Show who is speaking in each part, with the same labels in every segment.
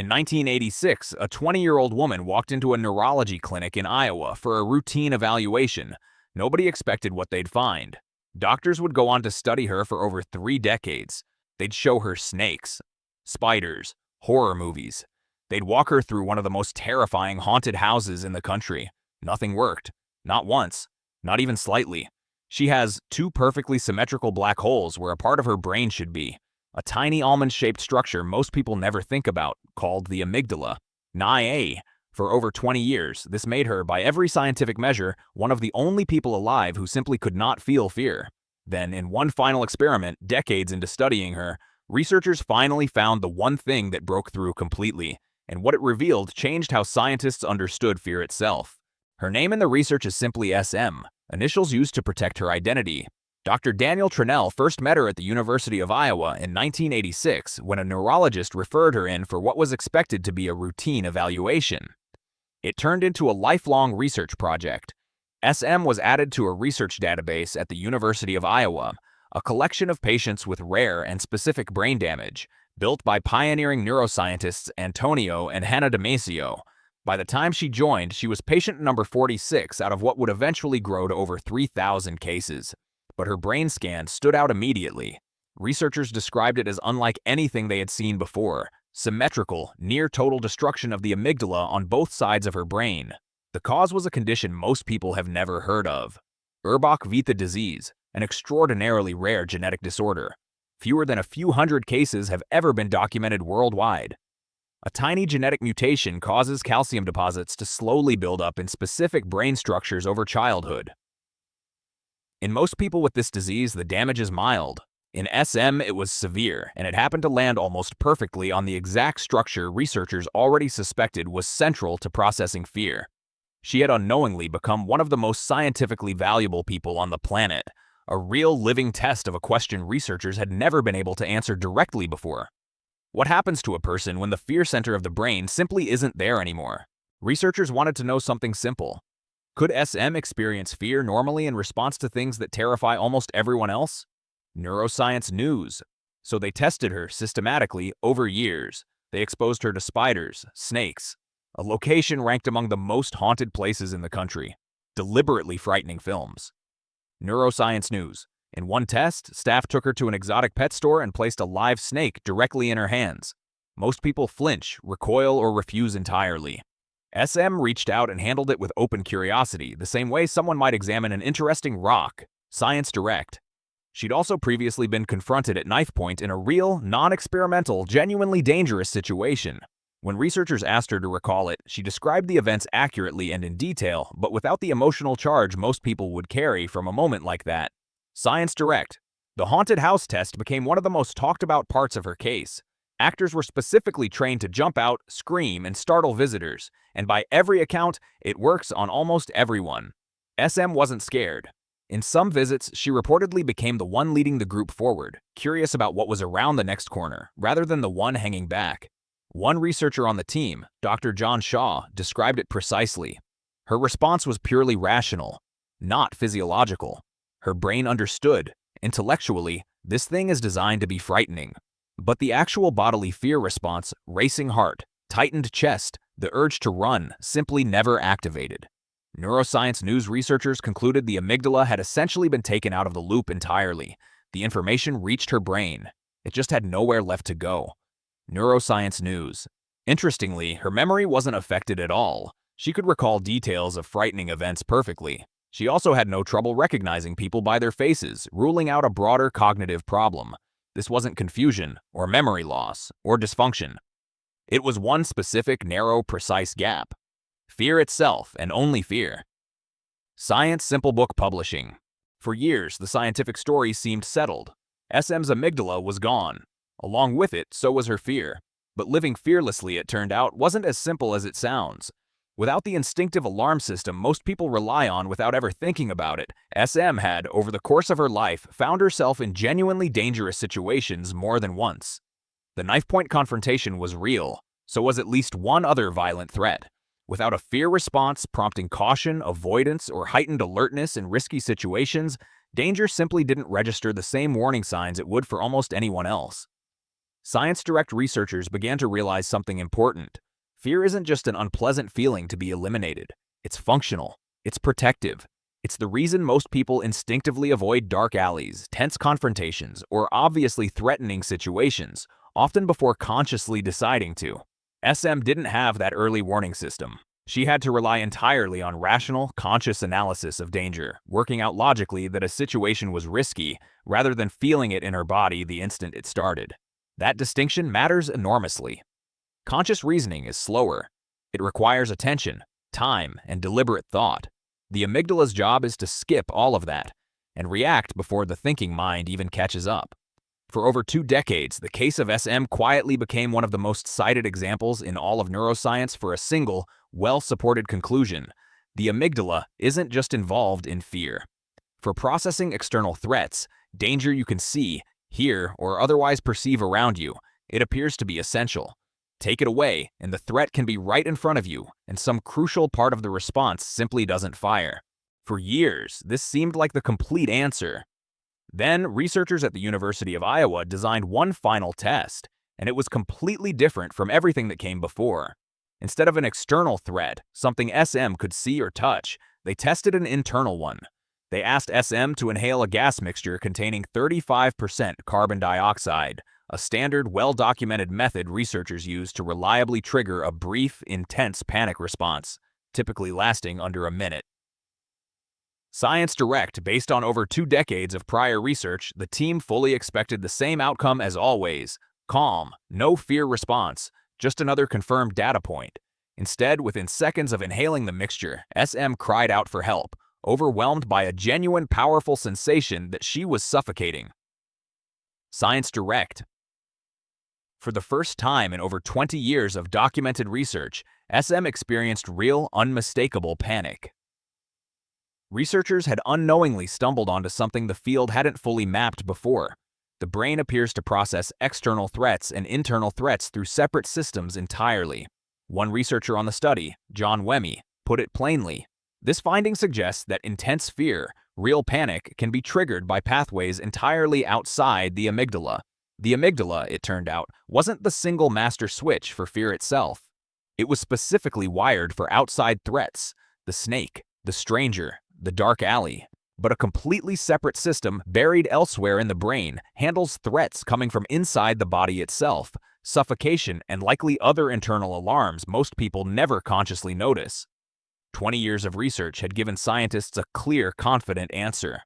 Speaker 1: In 1986, a 20-year-old woman walked into a neurology clinic in Iowa for a routine evaluation. Nobody expected what they'd find. Doctors would go on to study her for over 3 decades. They'd show her snakes, spiders, horror movies. They'd walk her through one of the most terrifying haunted houses in the country. Nothing worked. Not once. Not even slightly. She has 2 perfectly symmetrical black holes where a part of her brain should be. A tiny almond-shaped structure most people never think about, called the amygdala. NIA. For over 20 years, this made her, by every scientific measure, one of the only people alive who simply could not feel fear. Then, in one final experiment, decades into studying her, researchers finally found the one thing that broke through completely, and what it revealed changed how scientists understood fear itself. Her name in the research is simply SM, initials used to protect her identity. Dr. Daniel Tranell first met her at the University of Iowa in 1986 when a neurologist referred her in for what was expected to be a routine evaluation. It turned into a lifelong research project. SM was added to a research database at the University of Iowa, a collection of patients with rare and specific brain damage, built by pioneering neuroscientists Antonio and Hannah Damasio. By the time she joined, she was patient number 46 out of what would eventually grow to over 3,000 cases. But her brain scan stood out immediately. Researchers described it as unlike anything they had seen before, symmetrical, near-total destruction of the amygdala on both sides of her brain. The cause was a condition most people have never heard of. Urbach-Wiethe disease, an extraordinarily rare genetic disorder. Fewer than a few hundred cases have ever been documented worldwide. A tiny genetic mutation causes calcium deposits to slowly build up in specific brain structures over childhood. In most people with this disease, the damage is mild. In SM, it was severe, and it happened to land almost perfectly on the exact structure researchers already suspected was central to processing fear. She had unknowingly become one of the most scientifically valuable people on the planet, a real living test of a question researchers had never been able to answer directly before. What happens to a person when the fear center of the brain simply isn't there anymore? Researchers wanted to know something simple. Could SM experience fear normally in response to things that terrify almost everyone else? Neuroscience news. So they tested her systematically over years. They exposed her to spiders, snakes, a location ranked among the most haunted places in the country, deliberately frightening films. Neuroscience news. In one test, staff took her to an exotic pet store and placed a live snake directly in her hands. Most people flinch, recoil, or refuse entirely. SM reached out and handled it with open curiosity, the same way someone might examine an interesting rock. Science direct. She'd also previously been confronted at knifepoint in a real, non-experimental, genuinely dangerous situation. When researchers asked her to recall it, she described the events accurately and in detail, but without the emotional charge most people would carry from a moment like that. Science direct. The haunted house test became one of the most talked about parts of her case. Actors were specifically trained to jump out, scream, and startle visitors, and by every account, it works on almost everyone. SM wasn't scared. In some visits, she reportedly became the one leading the group forward, curious about what was around the next corner, rather than the one hanging back. One researcher on the team, Dr. John Shaw, described it precisely. Her response was purely rational, not physiological. Her brain understood. Intellectually, this thing is designed to be frightening. But the actual bodily fear response, racing heart, tightened chest, the urge to run, simply never activated. Neuroscience news researchers concluded the amygdala had essentially been taken out of the loop entirely. The information reached her brain. It just had nowhere left to go. Neuroscience news. Interestingly, her memory wasn't affected at all. She could recall details of frightening events perfectly. She also had no trouble recognizing people by their faces, ruling out a broader cognitive problem. This wasn't confusion, or memory loss, or dysfunction. It was one specific, narrow, precise gap. Fear itself, and only fear. Science Simple Book Publishing. For years, the scientific story seemed settled. SM's amygdala was gone. Along with it, so was her fear. But living fearlessly, it turned out, wasn't as simple as it sounds. Without the instinctive alarm system most people rely on without ever thinking about it, SM had, over the course of her life, found herself in genuinely dangerous situations more than once. The knife-point confrontation was real, so was at least one other violent threat. Without a fear response prompting caution, avoidance, or heightened alertness in risky situations, danger simply didn't register the same warning signs it would for almost anyone else. Science Direct researchers began to realize something important. Fear isn't just an unpleasant feeling to be eliminated. It's functional. It's protective. It's the reason most people instinctively avoid dark alleys, tense confrontations, or obviously threatening situations, often before consciously deciding to. SM didn't have that early warning system. She had to rely entirely on rational, conscious analysis of danger, working out logically that a situation was risky, rather than feeling it in her body the instant it started. That distinction matters enormously. Conscious reasoning is slower. It requires attention, time, and deliberate thought. The amygdala's job is to skip all of that and react before the thinking mind even catches up. For over 2 decades, the case of SM quietly became one of the most cited examples in all of neuroscience for a single, well-supported conclusion. The amygdala isn't just involved in fear. For processing external threats, danger you can see, hear, or otherwise perceive around you, it appears to be essential. Take it away, and the threat can be right in front of you, and some crucial part of the response simply doesn't fire. For years, this seemed like the complete answer. Then, researchers at the University of Iowa designed one final test, and it was completely different from everything that came before. Instead of an external threat, something SM could see or touch, they tested an internal one. They asked SM to inhale a gas mixture containing 35% carbon dioxide, a standard, well-documented method researchers use to reliably trigger a brief, intense panic response, typically lasting under a minute. Science Direct, based on over 2 decades of prior research, the team fully expected the same outcome as always: calm, no fear response, just another confirmed data point. Instead, within seconds of inhaling the mixture, SM cried out for help, overwhelmed by a genuine, powerful sensation that she was suffocating. Science Direct. For the first time in over 20 years of documented research, SM experienced real, unmistakable panic. Researchers had unknowingly stumbled onto something the field hadn't fully mapped before. The brain appears to process external threats and internal threats through separate systems entirely. One researcher on the study, John Wemme, put it plainly: this finding suggests that intense fear, real panic, can be triggered by pathways entirely outside the amygdala. The amygdala, it turned out, wasn't the single master switch for fear itself. It was specifically wired for outside threats: the snake, the stranger, the dark alley. But a completely separate system buried elsewhere in the brain handles threats coming from inside the body itself, suffocation, and likely other internal alarms most people never consciously notice. 20 years of research had given scientists a clear, confident answer.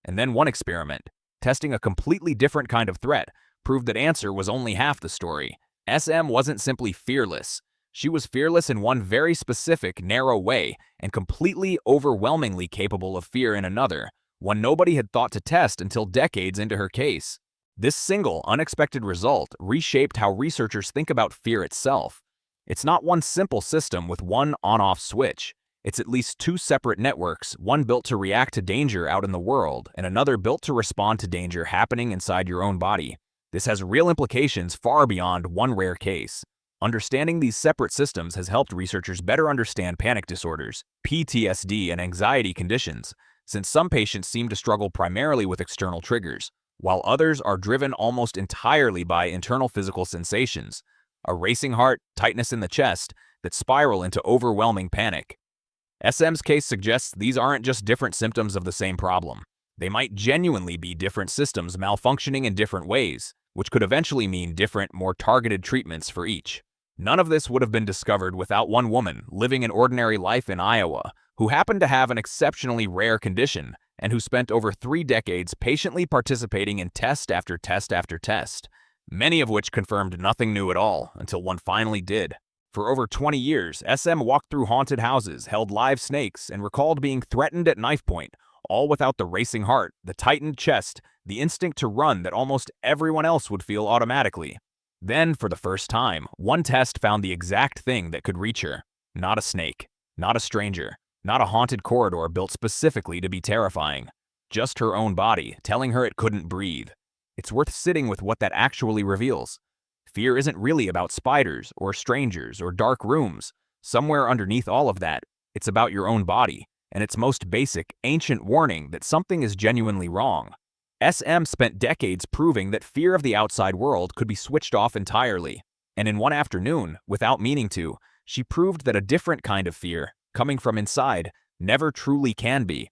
Speaker 1: And then one experiment, testing a completely different kind of threat, proved that answer was only half the story. SM wasn't simply fearless. She was fearless in one very specific, narrow way, and completely, overwhelmingly capable of fear in another, one nobody had thought to test until decades into her case. This single, unexpected result reshaped how researchers think about fear itself. It's not one simple system with one on-off switch. It's at least 2 separate networks, one built to react to danger out in the world, and another built to respond to danger happening inside your own body. This has real implications far beyond one rare case. Understanding these separate systems has helped researchers better understand panic disorders, PTSD, and anxiety conditions, since some patients seem to struggle primarily with external triggers, while others are driven almost entirely by internal physical sensations, a racing heart, tightness in the chest, that spiral into overwhelming panic. SM's case suggests these aren't just different symptoms of the same problem. They might genuinely be different systems malfunctioning in different ways, which could eventually mean different, more targeted treatments for each. None of this would have been discovered without one woman living an ordinary life in Iowa, who happened to have an exceptionally rare condition, and who spent over 3 decades patiently participating in test after test after test, many of which confirmed nothing new at all until one finally did. For over 20 years, SM walked through haunted houses, held live snakes, and recalled being threatened at knifepoint, all without the racing heart, the tightened chest, the instinct to run that almost everyone else would feel automatically. Then, for the first time, one test found the exact thing that could reach her. Not a snake, not a stranger, not a haunted corridor built specifically to be terrifying. Just her own body, telling her it couldn't breathe. It's worth sitting with what that actually reveals. Fear isn't really about spiders, or strangers, or dark rooms. Somewhere underneath all of that, it's about your own body, and its most basic, ancient warning that something is genuinely wrong. SM spent decades proving that fear of the outside world could be switched off entirely. And in one afternoon, without meaning to, she proved that a different kind of fear, coming from inside, never truly can be.